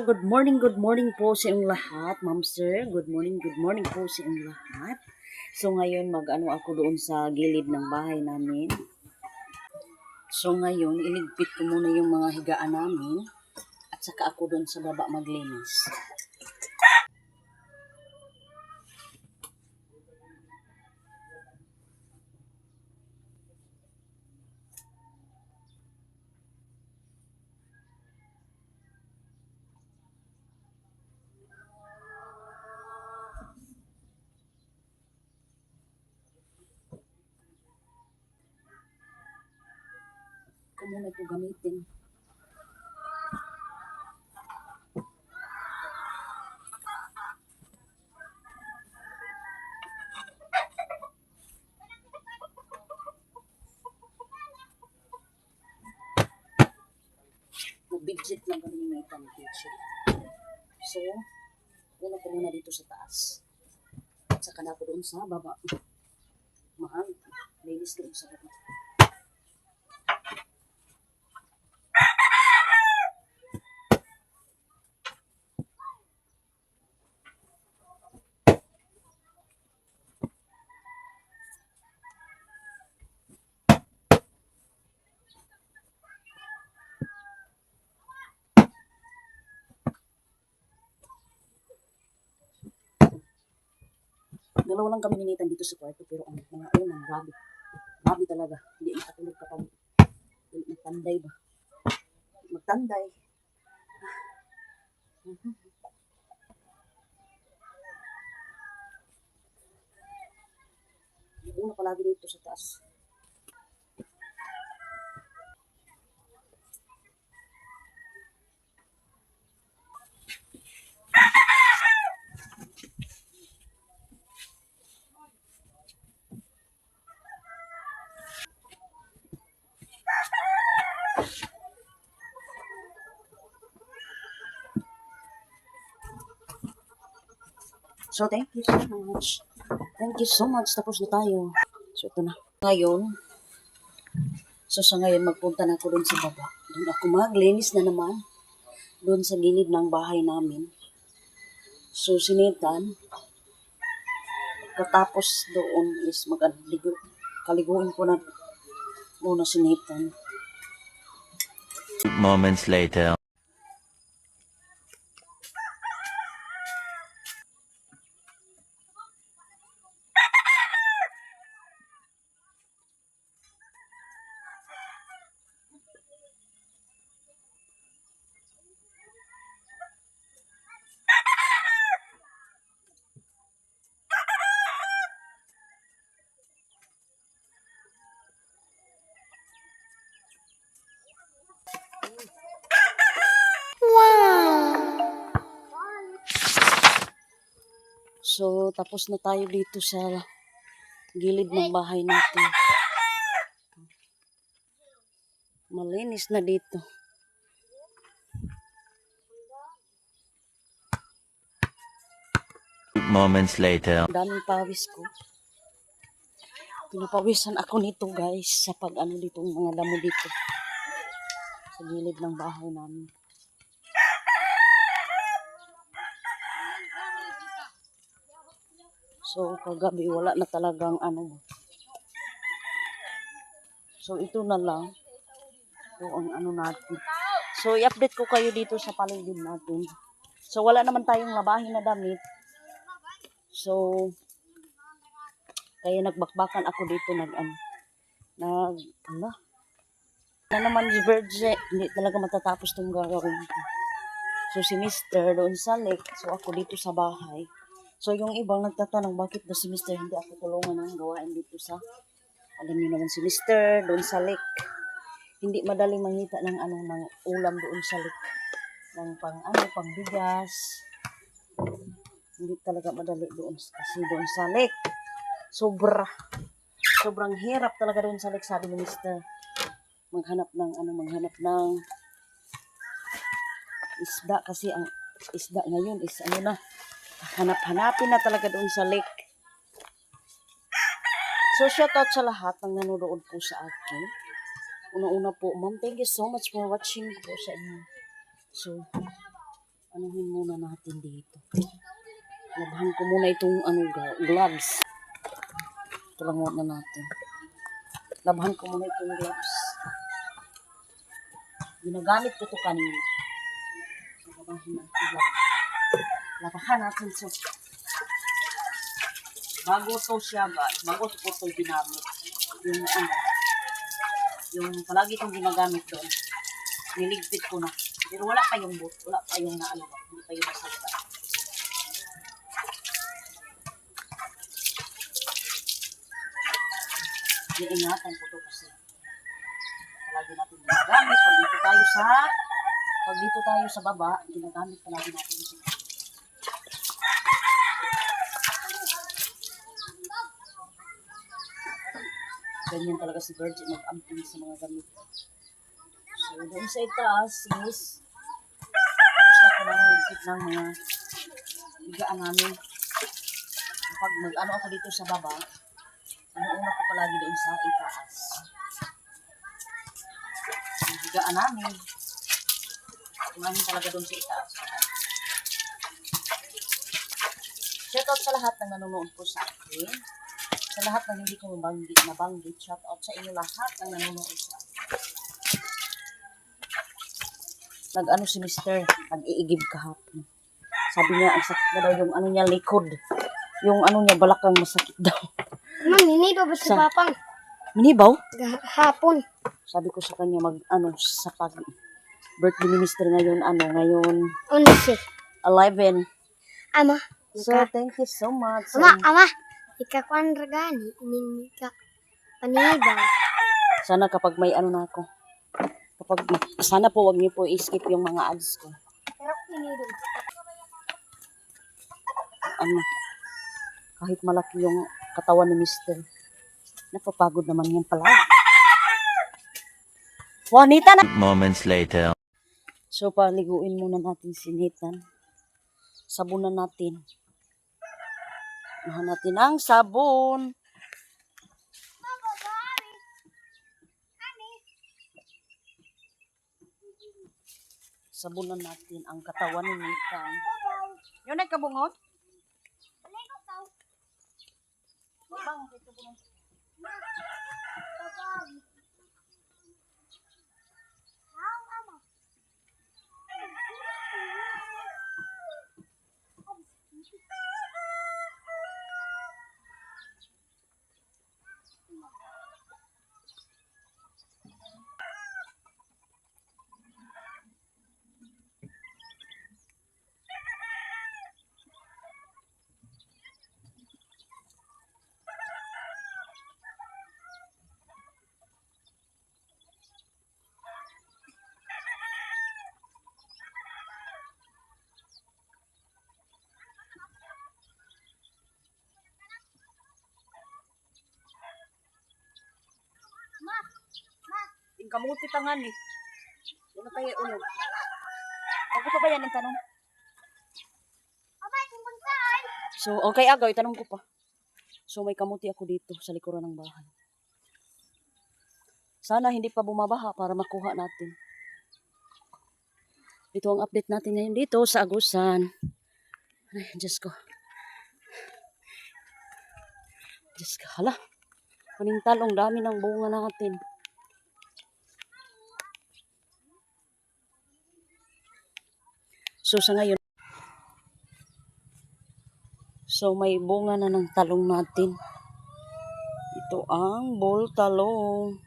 good morning po sa inyong lahat, ma'am sir. Good morning po sa inyong lahat. So ngayon mag-ano ako doon sa gilid ng bahay namin. So ngayon iligpit ko muna yung mga higaan namin at saka ako doon sa baba maglinis. Ito muna ito gamitin. Bidget lang kami na itang bidget. So, una ko muna dito sa taas. At saka na ako doon sa baba. Mahal. Linis doon sa baba. Dalawa lang kami ninitan dito sa kwarto pero ang mga unang grabe. Grabe talaga. Hindi makatulog kapag magtanday ba. Magtanday. Una palagi dito sa taas. So, thank you so much. Thank you so much. Tapos na tayo. So, ito na. Ngayon, sa ngayon, magpunta na ako doon sa baba. Doon ako maglinis na naman. Doon sa gilid ng bahay namin. So, sinitan. Katapos doon is kaliguin ko na muna sinitan. Moments later. So, tapos na tayo dito sa gilid ng bahay natin. Malinis na dito. Moments later. Daming pawis ko. Pinapawisan ako nito guys sa pag-ano dito, mga damo dito. Sa gilid ng bahay namin. So, kagabi wala na talagang ano. So, ito na lang. Ito ang ano natin. So, i-update ko kayo dito sa paligid natin. So, wala naman tayong labahin na damit. So, kaya nagbakbakan ako dito na naman si Virgin. Hindi talaga matatapos itong gagawin ko. So, si Mr. doon sa lake. So, ako dito sa bahay. So, yung ibang nagtatanong, bakit ba si Mr. hindi ako tulungan ng gawain dito sa, alam niyo naman si Mr. doon sa lake. Hindi madaling mangita ng ng ulam doon sa lake. Ng pang bigas. Hindi talaga madali doon kasi doon sa lake. Sobrang hirap talaga doon sa lake, sabi ni Mr. Maghanap ng isda kasi ang isda ngayon is hanapin na talaga doon sa lake. So, shoutout sa lahat ng nanonood po sa akin. Una-una po, ma'am, thank you so much for watching po sa inyo. So, anuhin muna natin dito. Labahan ko muna itong gloves. Ito lang muna natin. Labahan ko muna itong gloves. Ginagamit ko ito kanina. So, labahan natin. Labahan natin. So, bago to siya, guys. Bago to po ito ginamit. Yung palagi itong ginagamit doon. Niligpit ko na. Pero wala kayong boot. Wala kayong hindi kayo nasalita. Iingatan ko to kasi palagi natin ginagamit. Pag dito tayo sa baba, ginagamit palagi natin ito. Ganyan talaga si Virgin mag-amping sa mga gamit. So, doon sa itaas is tapos na ko lang higpit ng mga higaan namin. Pag mag-ano ako dito sa baba, inuuna ko palagi doon sa itaas. Yung higaan namin, kumahin talaga doon sa itaas. Shoutout sa lahat ng nanonood po sa akin. Sa lahat ng hindi ko nabanggit, shoutout sa inyo lahat ng nanonood sa akin. Nag-ano si Mr. Nag-iigib kahapon. Sabi niya, ang sakit na daw yung ano niya, likod. Yung ano niya, balakang masakit daw. Minibaw ba si Papang? Minibaw? Hapon. Sabi ko sa kanya, sa birthday ni Mr. ngayon, ngayon, 11. Ama. So, thank you so much. Ama. Ikakuan ragani. Ining ka panibaw. Sana kapag may na ako. Sana po wag niyo po i-skip yung mga ads ko. Pero pinibaw. Kahit malaki yung katawan ni Mr. Napapagod naman yan pala. Juanita na! Moments later. So, paliguin muna natin si Nathan. Sabunan natin. Nahan natin ang sabon. Sabunan natin ang katawan ni Nathan. Yun ay kabungot? Bang, ito bungot. Yung kamuti tangan eh. Ano kaya ulo? Ako pa ba yan ang tanong? So, okay agaw, itanong ko pa. So, may kamuti ako dito sa likuran ng bahay. Sana hindi pa bumabaha para makuha natin. Ito ang update natin ngayon dito sa Agusan. Ay, Diyos ko. Diyos ko, hala. Panintalong, dami ng bunga natin. So, sa ngayon, may bunga na ng talong natin. Ito ang ball talong.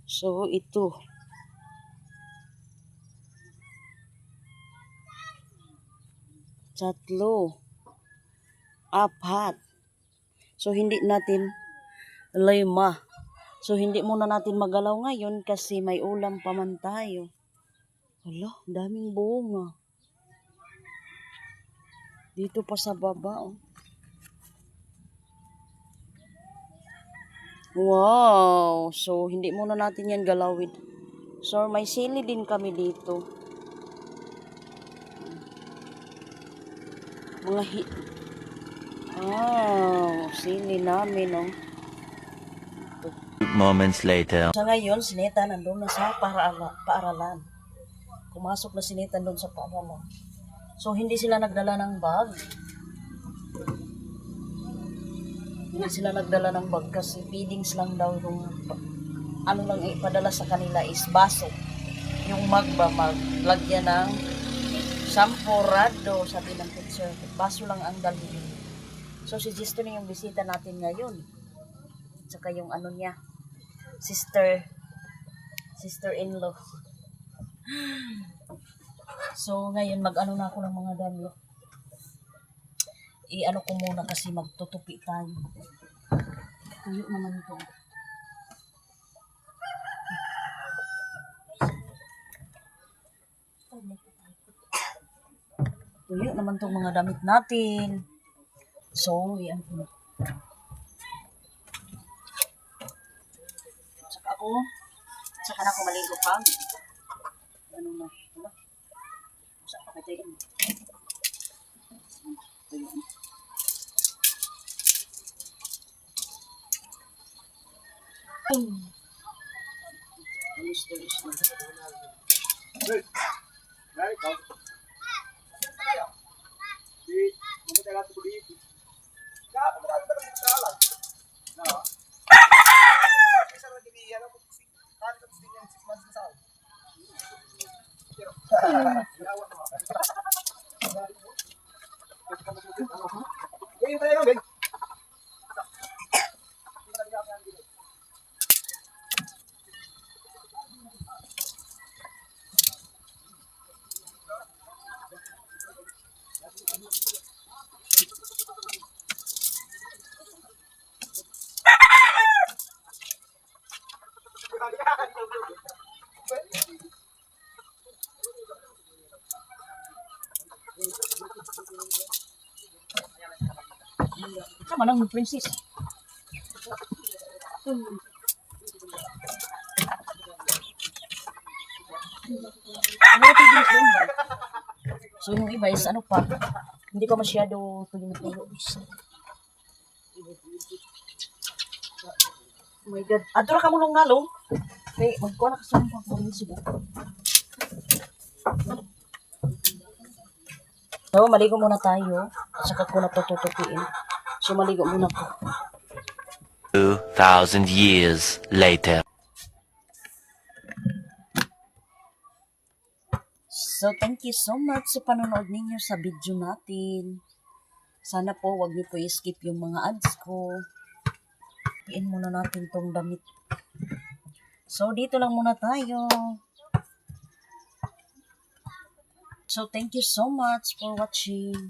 So, ito. Tatlo. Apat. So, hindi natin 5. So, hindi muna natin magalaw ngayon kasi may ulam pa man tayo. Hala, daming bunga. Dito pa sa baba, oh. Wow! So, hindi muna natin yan galawin. So, may sili din kami dito. Sili namin, oh. Moments later. Sa ngayon, si Neta nandun na sa paaralan. Pumasok na si Nathan doon sa paaralan. So, hindi sila nagdala ng bag. Hindi sila nagdala ng bag kasi feedings lang daw yung ano lang ipadala sa kanila is baso. Yung maglagyan ng sampurado, sabi ng teacher. Baso lang ang dalhin. So, si Jisto na yung bisita natin ngayon. Tsaka yung ano niya, sister-in-law. So, ngayon, mag-ano na ako ng mga damit. I-ano ko muna kasi magtutupi tayo. Tuyo naman ito. Tuyo naman itong mga damit natin. So, i-ano ko na. Saka na ako maligo pa. Ano na? Wala. Saan pa kayo? Tuyo na. Tulis na. Sama lang yung princess. So yung iba is ano pa, hindi ko masyado tuyo. Oh my God. Adora ka mo nung nalong. Okay, magkuha na kasi ng pang-prinsip. So, maligo muna tayo. Saka ko na ito tutupiin. So, maligo muna ko. 2,000 years later. So, thank you so much sa panonood ninyo sa video natin. Sana po, wag niyo po i-skip yung mga ads ko. Piin muna natin tong damit. So, dito lang muna tayo. So, thank you so much for watching.